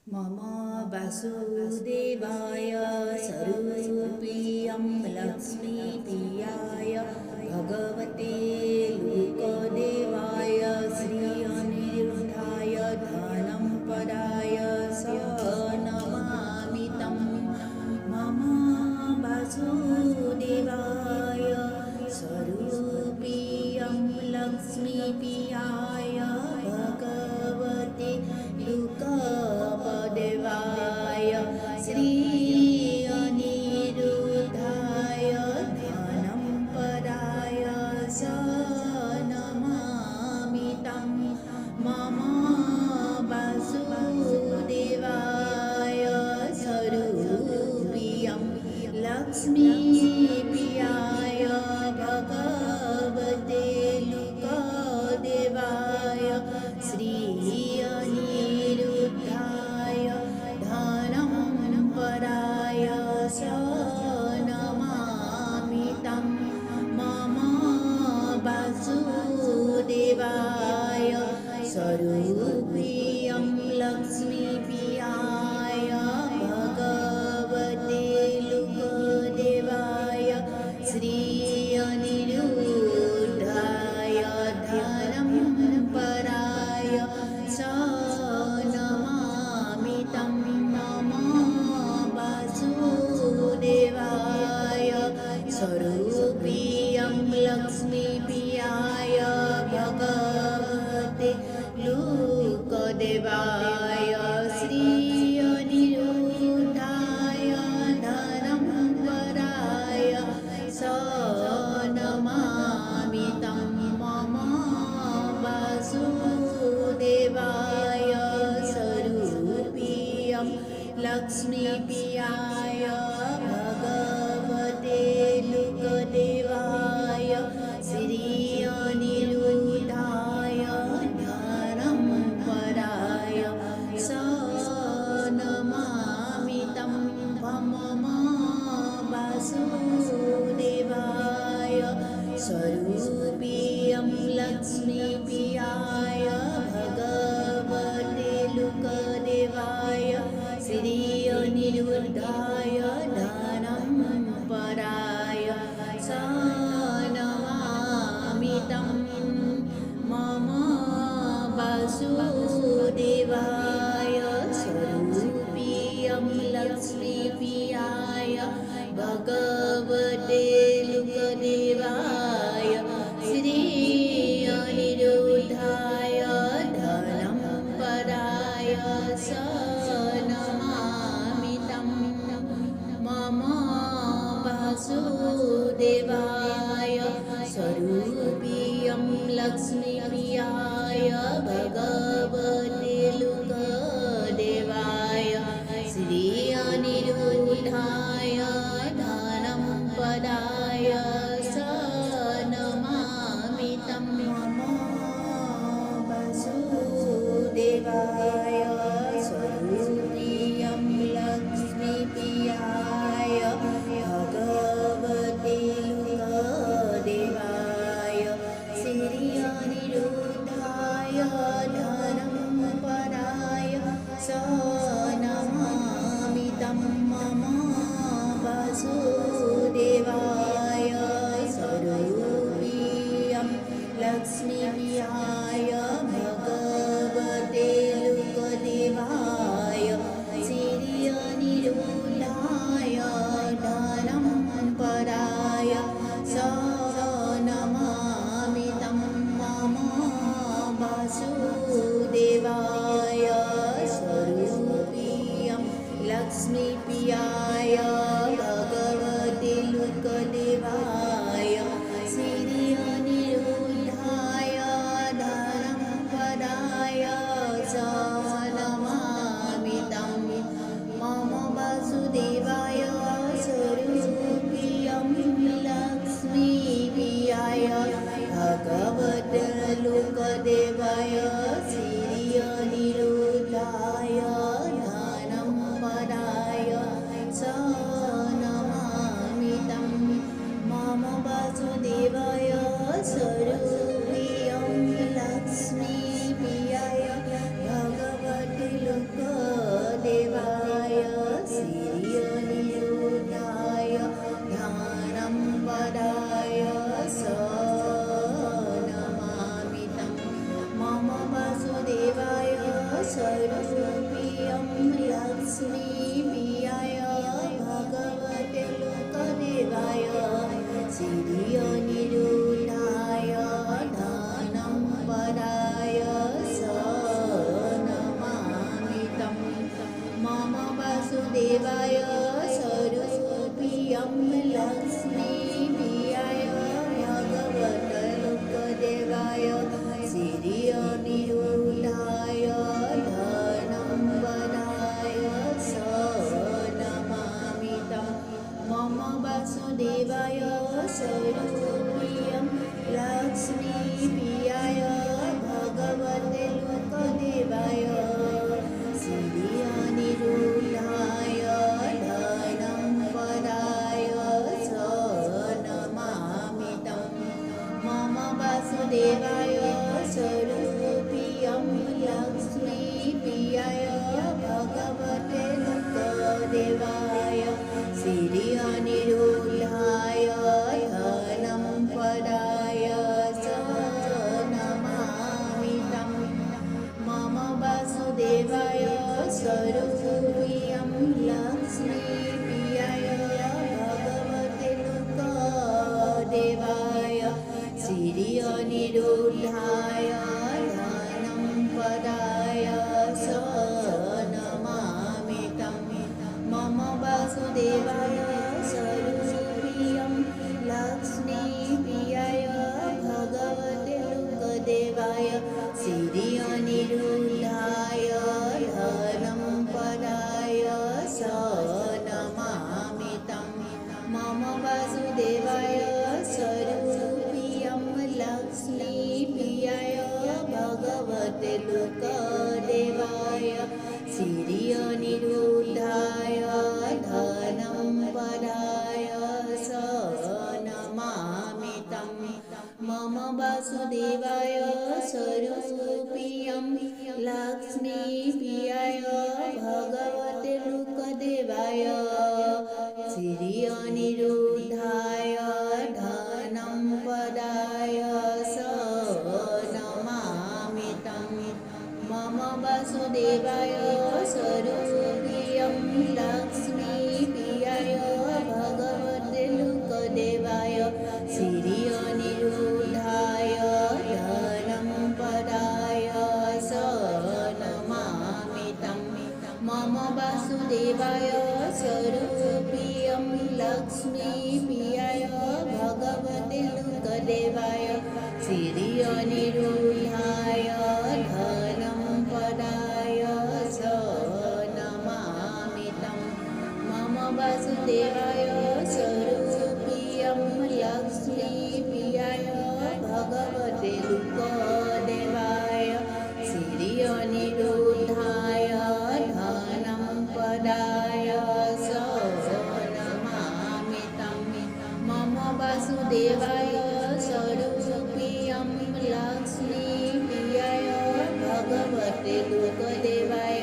मम वासुदेवाय स्वरूपियं लक्ष्मीप्रियाय भगवते लोकदेवाय श्री अनिरुद्धाय धनं पराय स नमामि तं। मम वासुदेवाय स्वरूपियं लक्ष्मीप्रियाय भगवते लोकदेवाय श्री अनिरुद्धाय धनं पराय स नमामि तं। मम वासुदेवाय स्वरूपियं लक्ष्मीप्रियाय भगवते लोकदेवाय श्री अनिरुद्धाय धनं पराय स नमामि तं। मम वासुदेवाय स्वरूपियं लक्ष्मीप्रियाय भगवते लोकदेवाय श्री अनिरुद्धाय धनं पराय स नमामि तं। मम वासुदेवाय स्वरूपियं लक्ष्मीप्रियाय भगवते लोकदेवाय श्री अनिरुद्धाय धनं पराय स नमामि तं। मम वासुदेवाय स्वरूपियं लक्ष्मीप्रियाय भगवते लोकदेवाय श्री अनिरुद्धाय धनं पराय स नमामि तं। मम वासुदेवाय स्वरूपियं लक्ष्मीप्रियाय भगवते लोकदेवाय श्री अनिरुद्धाय धनं पराय स नमामि तं। मम वासुदेवाय स्वरूपियं लक्ष्मीप्रियाय भगवते लोकदेवाय श्री अनिरुद्धाय धनं पराय स नमामि तं। मम वासुदेवाय स्वरूपियं लक्ष्मीप्रियाय भगवते लोकदेवाय श्री अनिरुद्धाय धनं पराय स नमामि तं। मम वासुदेवाय स्वरूपियं लक्ष्मीप्रियाय भगवते लोकदेवाय श्री अनिरुद्धाय धनं पराय स नमामि तं। मम वासुदेवाय स्वरूपियं लक्ष्मीप्रियाय भगवते लोकदेवाय श्री अनिरुद्धाय धनं पराय स नमामि तं। मम वासुदेवाय स्वरूपियं स्वरूपियं लक्ष्मीप्रियाय भगवते लोकदेवाय श्रियनिरूढाय धनं पराय स नमामि तं मम वासुदेवाय स्वरूपियं लक्ष्मीप्रियाय भगवते लोकदेवाय श्रियनिरूढाय धनं वराय स नमामि तं मम वासुदेवाय स्वरूपियं लक्ष्मीप्रियाय भगवते लोकदेवाय श्रियनिरूढाय धनं वराय स नमामि तं मम वासुदेवाय स्वरूपियं लक्ष्मीप्रियाय भगवते लोकदेवाय श्रियनिरूढाय धनं पराय स नमामि तं मम वासुदेवाय स्वरूपियं लक्ष्मीप्रियाय भगवते लोकदेवाय श्रियनिरूढाय धनं पराय स नमामि तं मम वासुदेवाय स्वरूपियं लक्ष्मीप्रियाय भगवते लोकदेवाय श्रियनिरूढाय धनं पराय स नमामि तं मम वासुदेवाय स्वरूपियं लक्ष्मीप्रियाय भगवते लोकदेवाय श्रियनिरूढाय धनं पराय स नमामि तं मम वासुदेवाय स्वरूपियं लक्ष्मीप्रियाय भगवते लोकदेवाय श्रियनिरूढाय धनं पराय स नमामि तं मम वासुदेवाय स्वरूपियं लक्ष्मीप्रियाय भगवते लोकदेवाय श्रियनिरूढाय धनं पराय स नमामि तं मम वासुदेवाय स्वरूपियं लक्ष्मीप्रियाय भगवते लोकदेवाय श्रियनिरूढाय धनं पराय स नमामि तं मम वासुदेवाय स्वरूपियं लक्ष्मीप्रियाय भगवते लोकदेवाय श्रियनिरूढाय धनं पराय स नमामि तं मम वासुदेवाय स्वरूपियं लक्ष्मीप्रियाय भगवते लोकदेवाय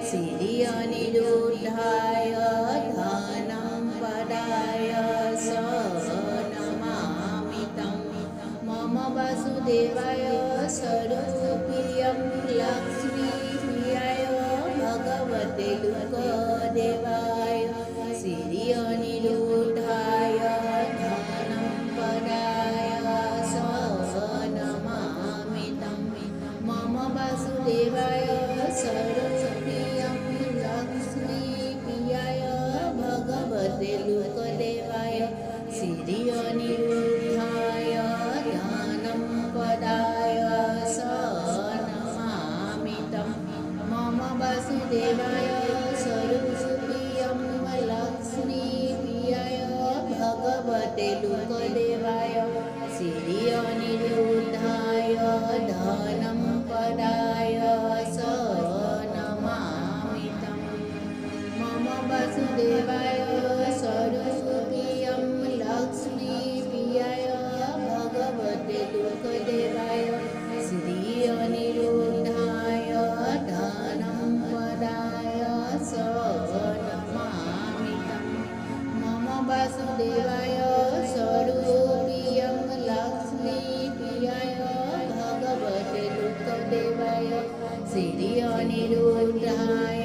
श्रियनिरूढाय धनं पराय स नमामि तं मम वासुदेवाय स्वरूपियं लक्ष्मीप्रियाय भगवते लोकदेवाय श्रियनिरूढाय धनं पराय स नमामि तं मम वासुदेवाय स्वरूपियं लक्ष्मीप्रियाय भगवते लोकदेवाय श्रियनिरूढाय धनं पराय स नमामि तं मम वासुदेवाय स्वरूपियं लक्ष्मीप्रियाय भगवते लोकदेवाय श्रियनिरूढाय धनं पराय स नमामि तं मम वासुदेवाय स्वरूपियं लक्ष्मीप्रियाय भगवते लोकदेवाय श्रियनिरूढाय धनं पराय स नमामि तं मम वासुदेवाय स्वरूपियं लक्ष्मीप्रियाय भगवते लोकदेवाय श्री अनिरुद्धाय